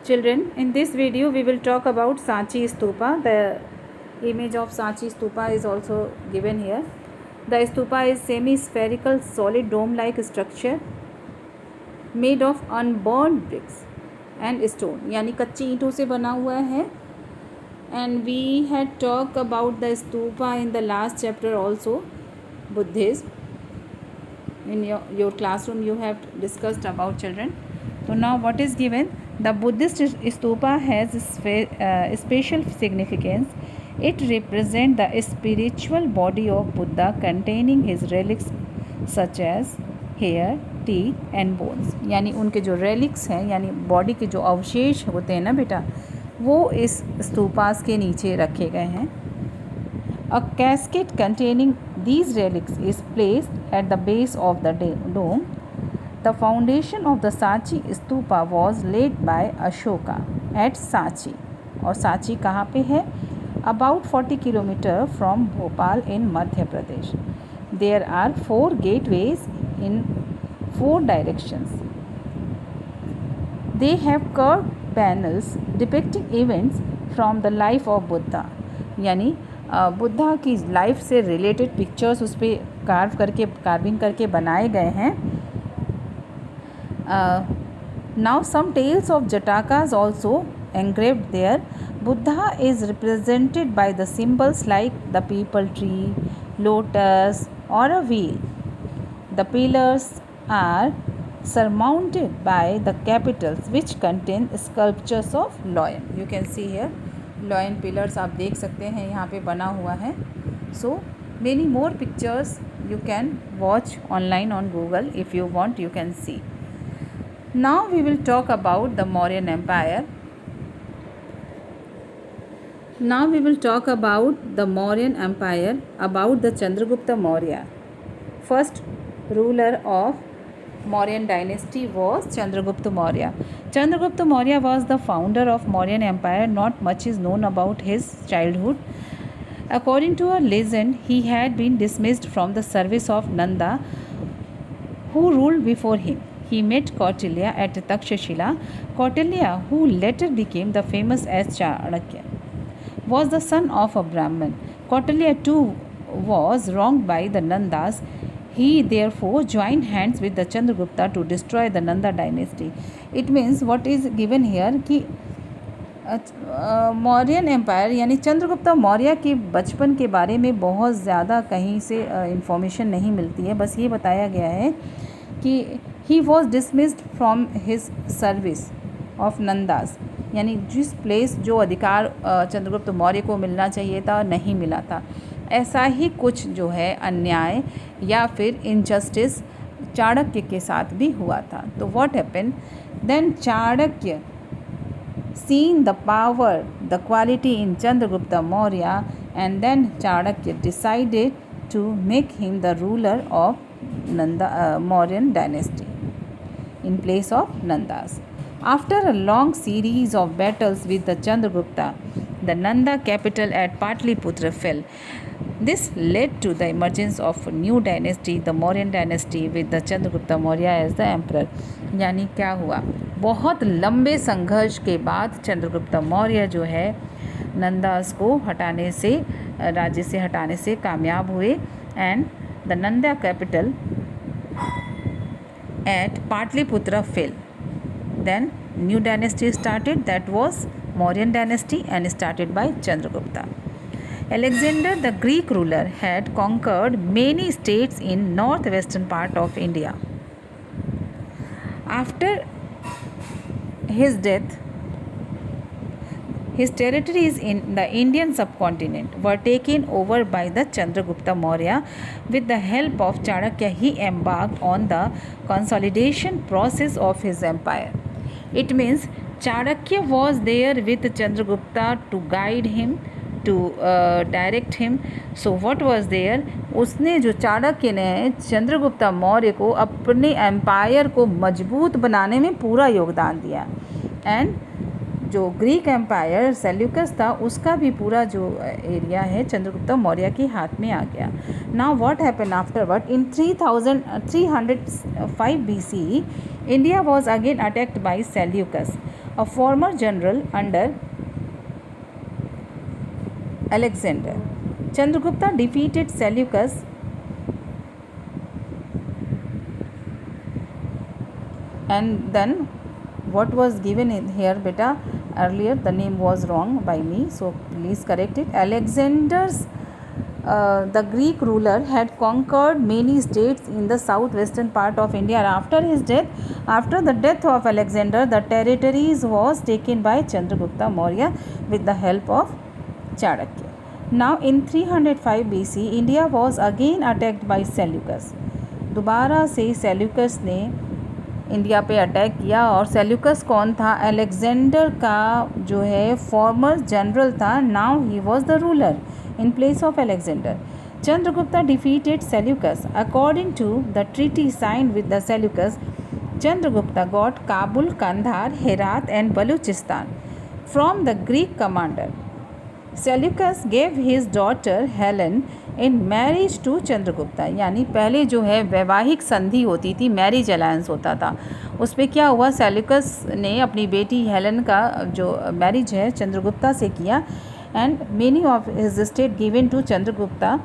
Children, in this video we will talk about Sanchi Stupa. The image of Sanchi Stupa is also given here. The stupa is semi-spherical solid dome-like structure made of unburned bricks and stone, यानी कच्ची ईंटों से बना हुआ है. And we had talked about the stupa in the last chapter also, Buddhism. In your classroom you have discussed about, children. So now what is given? The Buddhist stupa has special significance. It represents the spiritual body of Buddha containing his relics such as hair, teeth and bones. यानी उनके जो relics हैं, यानी body के जो अवशेष होते हैं ना बेटा, वो इस स्तूपास के नीचे रखे गए हैं. A casket containing these relics is placed at the base of the dome. The foundation of the Sanchi Stupa was laid by Ashoka at Sanchi. और सांची कहाँ पे है? About 40 kilometers from Bhopal in Madhya Pradesh. There are 4 gateways in 4 directions. They have curved panels depicting events from the life of Buddha. यानी बुद्धा की life से related pictures उस पर carving करके बनाए गए हैं. Now some tales of Jatakas also engraved there. Buddha is represented by the symbols like the peepal tree, lotus or a wheel. The pillars are surmounted by the capitals which contain sculptures of lion. You can see here lion pillars आप देख सकते हैं यहाँ पे बना हुआ है. So many more pictures you can watch online on Google. If you want, you can see. Now we will talk about the Mauryan Empire. Now we will talk about the Mauryan Empire, about the Chandragupta Maurya. First ruler of Mauryan dynasty was Chandragupta Maurya. Chandragupta Maurya was the founder of Mauryan Empire. Not much is known about his childhood. According to a legend, he had been dismissed from the service of Nanda, who ruled before him. He met Kautilya at Takshashila. Kautilya, who later became the famous as Chanakya, was the son of a Brahmin. Kautilya too was wronged by the Nandas. He therefore joined hands with the Chandragupta to destroy the Nanda dynasty. It means what is given here कि Mauryan empire यानी चंद्रगुप्ता मौर्य के बचपन के बारे में बहुत ज़्यादा कहीं से इंफॉर्मेशन नहीं मिलती है. बस ये बताया गया है कि he was dismissed from his service of Nandas, यानी जिस प्लेस जो अधिकार चंद्रगुप्त मौर्य को मिलना चाहिए था नहीं मिला था. ऐसा ही कुछ जो है अन्याय या फिर इनजस्टिस चाणक्य के साथ भी हुआ था. तो what happened then? Chanakya seen the power, the quality in Chandragupta Maurya, and then Chanakya decided to make him the ruler of Mauryan dynasty in place of Nandas. After a long series of battles with the Chandragupta, the Nanda capital at Patliputra fell. This led to the emergence of a new dynasty, the Mauryan dynasty, with the Chandragupta Maurya as the emperor. यानी क्या हुआ? बहुत लंबे संघर्ष के बाद चंद्रगुप्त मौर्य जो है नंदास को हटाने से, राज्य से हटाने से कामयाब हुए. And the Nanda capital at Pataliputra fell. Then new dynasty started, that was Mauryan dynasty and started by Chandragupta. Alexander the Greek ruler had conquered many states in northwestern part of India. After his death, his territories in the Indian subcontinent were taken over by the Chandragupta Maurya. With the help of Chanakya, he embarked on the consolidation process of his empire. It means Chanakya was there with Chandragupta to guide him, to direct him. So what was there? उसने जो चाणक्य ने चंद्रगुप्ता मौर्य को अपने empire को मजबूत बनाने में पूरा योगदान दिया. एंड जो ग्रीक एम्पायर सेल्यूकस था उसका भी पूरा जो एरिया है चंद्रगुप्ता मौर्य के हाथ में आ गया. Now what happened afterward? In 305 BCE, India was again attacked by Seleucus. a former general under Alexander. Chandragupta defeated Seleucus and then what was given in here beta, earlier the name was wrong by me, so please correct it. Alexander's the Greek ruler had conquered many states in the southwestern part of India. After his death, after the death of Alexander, the territories was taken by Chandragupta Maurya with the help of Chanakya. Now in 305 BC, India was again attacked by Seleucus. दोबारा से Seleucus ने India पे attack किया. और Seleucus कौन था? Alexander का जो है फॉर्मर जनरल था. Now he was the ruler in place of Alexander. Chandragupta defeated Seleucus. According to the treaty signed with the Seleucus, Chandragupta got Kabul, Kandahar, Herat and Baluchistan from the Greek commander. Seleucus gave his daughter Helen in marriage to Chandragupta. यानी पहले जो है वैवाहिक संधि होती थी, marriage alliance होता था, उसमें क्या हुआ, सेल्यूकस ने अपनी बेटी हेलन का जो मैरिज है चंद्रगुप्ता से किया. And many of his estate given to Chandragupta.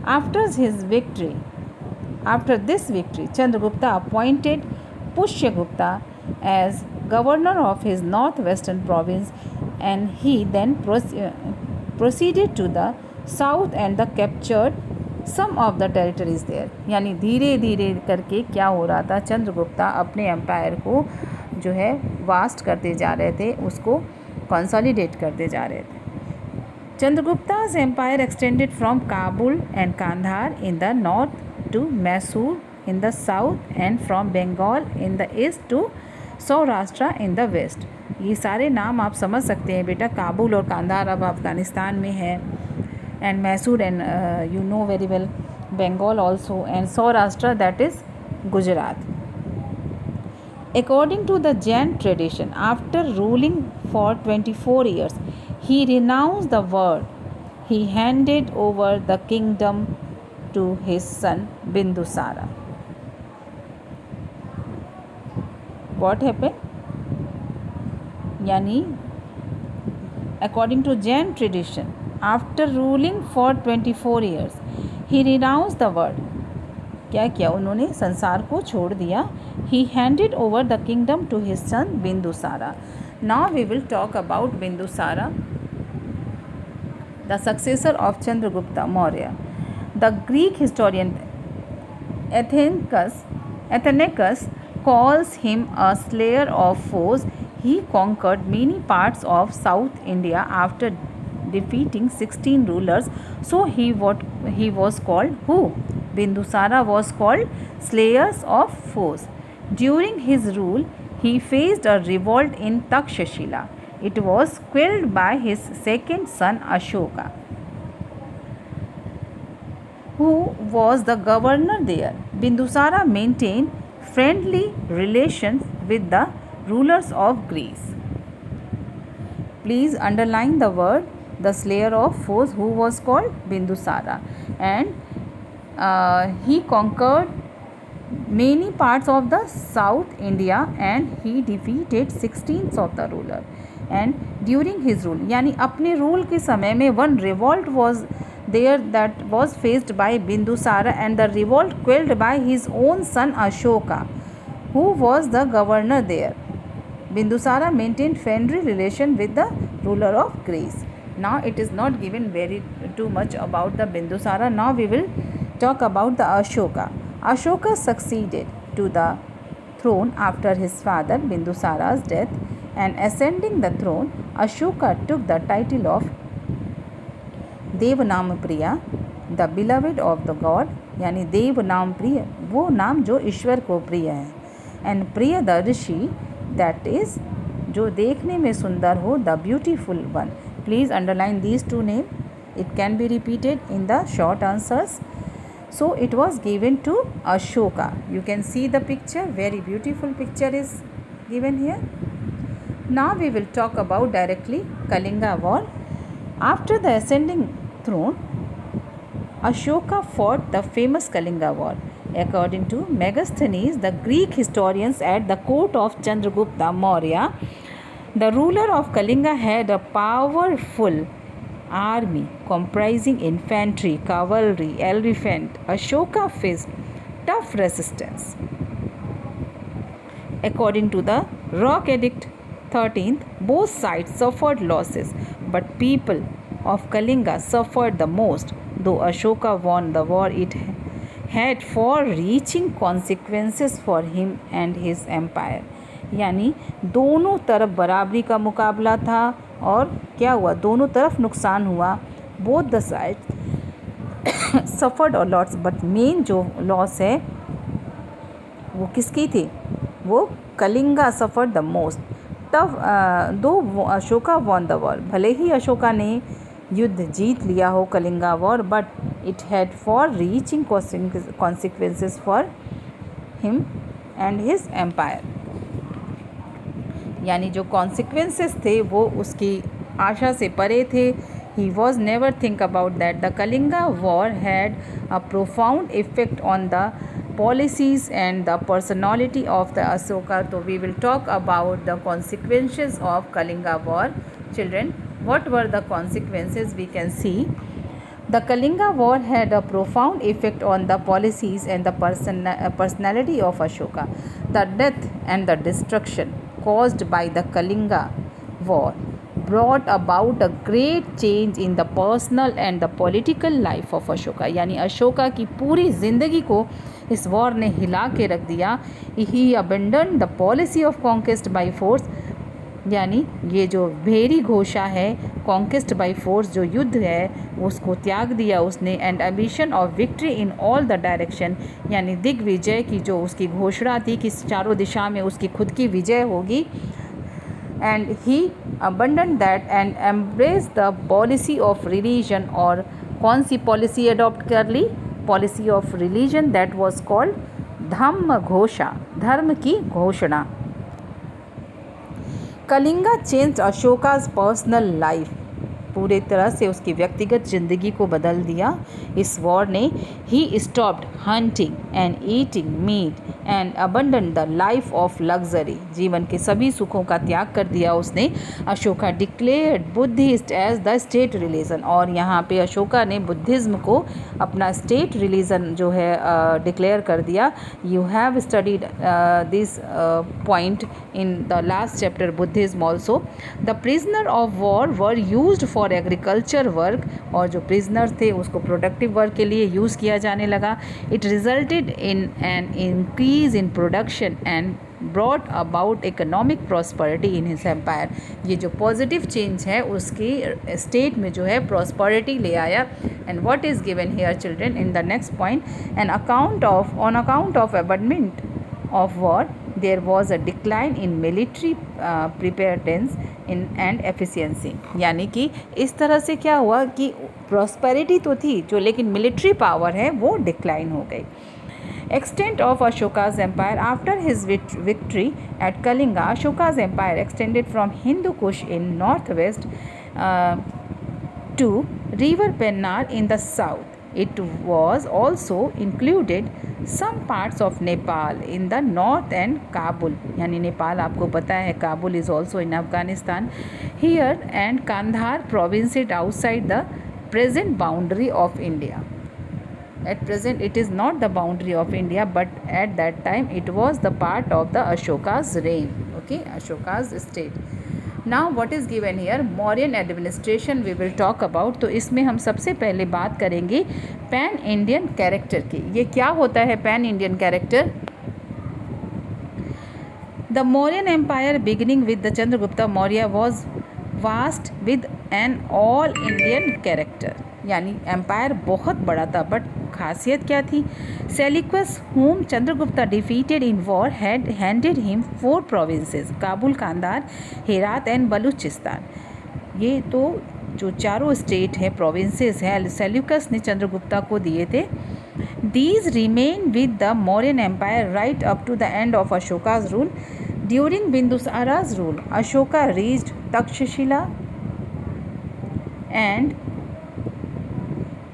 After this victory, Chandragupta appointed Pushyagupta as governor of his northwestern province, and he then proceeded to the south and captured some of the territories there. यानी धीरे धीरे करके क्या हो रहा था, चंद्रगुप्ता अपने empire को जो है वास्ट करते जा रहे थे, उसको कंसोलिडेट करते जा रहे थे. Chandragupta's empire extended from Kabul and Kandahar in the north to Mysore in the south, and from Bengal in the east to Saurashtra in the west. ये सारे नाम आप समझ सकते हैं बेटा. काबुल और कांधार अब अफगानिस्तान में है, and Mysore and you know very well Bengal also, and Saurashtra, that is Gujarat. According to the Jain tradition, after ruling for 24 years, he renounced the world. He handed over the kingdom to his son Bindusara. What happened? Yani, according to Jain tradition, after ruling for 24 years, he renounced the world. क्या किया उन्होंने? संसार को छोड़ दिया. He handed over the kingdom to his son Bindusara. Now we will talk about Bindusara, the successor of Chandragupta Maurya. The Greek historian Athenaeus calls him a slayer of foes. He conquered many parts of South India after defeating 16 rulers. So he was called who? Bindusara was called slayers of foes. During his rule, he faced a revolt in Takshashila. It was quelled by his second son Ashoka, who was the governor there. Bindusara maintained friendly relations with the rulers of Greece. Please underline the word, the slayer of foes, who was called Bindusara, and he conquered many parts of the South India, and he defeated 16 of the ruler. And during his rule, यानी अपने rule के समय में one revolt was there that was faced by Bindusara, and the revolt quelled by his own son Ashoka, who was the governor there. Bindusara maintained friendly relation with the ruler of Greece. Now it is not given very too much about the Bindusara. Now we will talk about the Ashoka. Ashoka succeeded to the throne after his father Bindusara's death, and ascending the throne, Ashoka took the title of Devanampriya, the beloved of the god. यानी देवनाम प्रिय, वो नाम जो ईश्वर को प्रिय है. And प्रिय the Rishi, that is जो देखने में सुंदर हो, the beautiful one. Please underline these two name. It can be repeated in the short answers. So it was given to Ashoka. You can see the picture, very beautiful picture is given here. Now we will talk about directly Kalinga War. After the ascending throne, Ashoka fought the famous Kalinga War. According to Megasthenes, the Greek historians at the court of Chandragupta Maurya, The ruler of Kalinga had a powerful army comprising infantry, cavalry, elephant. Ashoka faced tough resistance. According to the Rock Edict 13th, both sides suffered losses, but people of Kalinga suffered the most. Though Ashoka won the war, it had far-reaching consequences for him and his empire. यानी दोनों तरफ बराबरी का मुकाबला था और क्या हुआ, दोनों तरफ नुकसान हुआ. बोथ द साइड सफर्ड और लॉट्स, बट मेन जो लॉस है वो किसकी थी, वो कलिंगा सफर्ड द मोस्ट. तब दो अशोका वॉन द वॉर, भले ही अशोका ने युद्ध जीत लिया हो Kalinga war, but it had far reaching consequences for him and his empire. यानी जो कॉन्सिक्वेंसेस थे वो उसकी आशा से परे थे. He was never think about that. The Kalinga war had a profound effect on the policies and the personality of the Ashoka. So we will talk about the consequences of Kalinga war. Children, what were the consequences? We can see the Kalinga war had a profound effect on the policies and the personality of Ashoka. The death and the destruction caused by the Kalinga war brought about a great change in the personal and the political life of Ashoka. यानी अशोका की पूरी ज़िंदगी को इस war ने हिला के रख दिया. He abandoned the policy of conquest by force. यानी ये जो भेरी घोषा है, कॉन्केस्ट बाई फोर्स जो युद्ध है, उसको त्याग दिया उसने. And ambition of victory in all the direction, यानी दिग्विजय की जो उसकी घोषणा थी कि चारों दिशा में उसकी खुद की विजय होगी. And he abandoned that and embraced the policy of religion. और कौन सी पॉलिसी अडॉप्ट कर ली, policy of religion, that was called Dhamma Ghosha, धर्म की घोषणा. Kalinga change Ashoka's personal life, पूरे तरह से उसकी व्यक्तिगत ज़िंदगी को बदल दिया इस वॉर ने. He stopped hunting and eating meat and abandon the life of luxury, जीवन के सभी सुखों का त्याग कर दिया उसने. Ashoka declared Buddhist as the state religion, और यहाँ पे अशोका ने बुद्धिज़्म को अपना स्टेट रिलीजन जो है डिक्लेयर कर दिया. You have studied this point in the last chapter Buddhism also. The prisoner of war were used for agriculture work, और जो प्रिजनर थे उसको प्रोडक्टिव वर्क के लिए यूज़ किया जाने लगा. It resulted in an increase in production and brought about economic prosperity in his empire. ये जो पॉजिटिव चेंज है उसकी स्टेट में जो है प्रॉस्पेरिटी ले आया. And what is given here children in the next point, an account of on account of abandonment of war there was a decline in military preparedness in and efficiency. यानी कि इस तरह से क्या हुआ कि प्रॉस्पेरिटी तो थी जो, लेकिन मिलिट्री पावर है वो डिक्लाइन हो गई. Extent of Ashoka's empire. After his victory at Kalinga, Ashoka's empire extended from Hindu Kush in northwest to river Pennar in the south. It was also included some parts of Nepal in the north and Kabul. यानी नेपाल आपको पता है, Kabul is also in Afghanistan. Here and Kandahar province is outside the present boundary of India. At present it is not the boundary of India, but at that time it was the part of the Ashoka's reign. Okay, Ashoka's state. Now what is given here, Mauryan administration we will talk about. तो इसमें हम सबसे पहले बात करेंगे pan Indian character की. ये क्या होता है pan Indian character? The Mauryan empire beginning with the Chandragupta Maurya was vast with an all Indian character. यानी एम्पायर बहुत बड़ा था, बट खासियत क्या थी? Seleucus whom Chandragupta defeated in war had handed him 4 provinces, Kabul, Kandahar, Herat and Balochistan. ये तो जो चारों स्टेट है, प्रोविंसेस हैं, सेल्यूकस ने चंद्रगुप्ता को दिए थे. These remain with the Mauryan empire right up to the end of Ashoka's rule. During Bindusara's rule Ashoka reached Takshashila and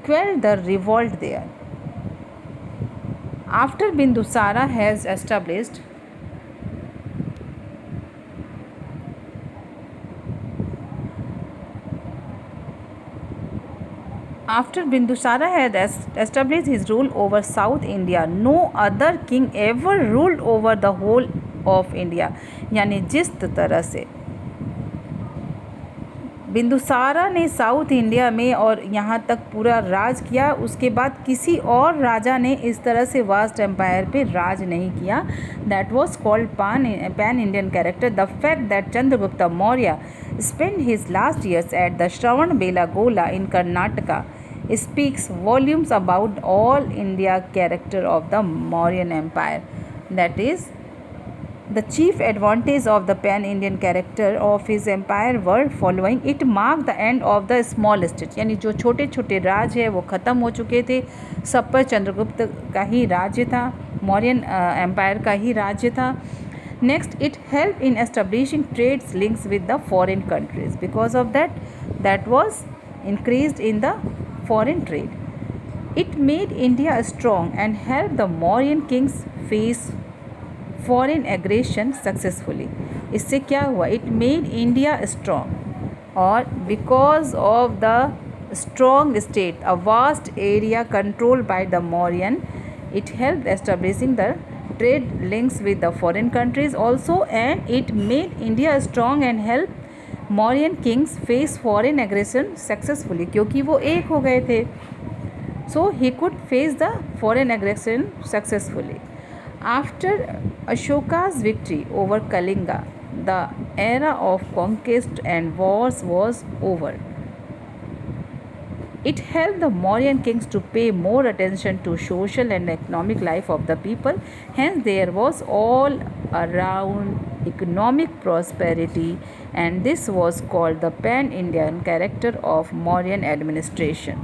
quelled the revolt there. After Bindusara has established After Bindusara had established his rule over South India, no other king ever ruled over the whole of India. यानी जिस तरह से बिंदुसारा ने south India में और यहाँ तक पूरा राज किया, उसके बाद किसी और राजा ने इस तरह से वास्ट एम्पायर पे राज नहीं किया. That was called pan Indian character. The fact that Chandragupta Maurya spend his last years at the Shravana Belagola in Karnataka speaks volumes about all India character of the Mauryan Empire. That is, the chief advantage of the pan-Indian character of his empire were following. It marked the end of the small state. यानी जो छोटे छोटे राज है वो ख़त्म हो चुके थे, सब पर चंद्रगुप्त का ही राज्य था, मौर्यन एम्पायर का ही राज्य था. Next, it helped in establishing trade links with the foreign countries. Because of that was increased in the foreign trade. It made India strong and helped the Mauryan kings face foreign aggression successfully. इससे क्या हुआ? It made India strong, और because of the strong state, a vast area controlled by the Mauryan, it helped establishing the trade links with the foreign countries also, and it made India strong and helped Mauryan kings face foreign aggression successfully. क्योंकि वो एक हो गए थे, so he could face the foreign aggression successfully. After Ashoka's victory over Kalinga, the era of conquest and wars was over. It helped the Mauryan kings to pay more attention to social and economic life of the people. Hence, there was all around economic prosperity, and this was called the pan-Indian character of Mauryan administration.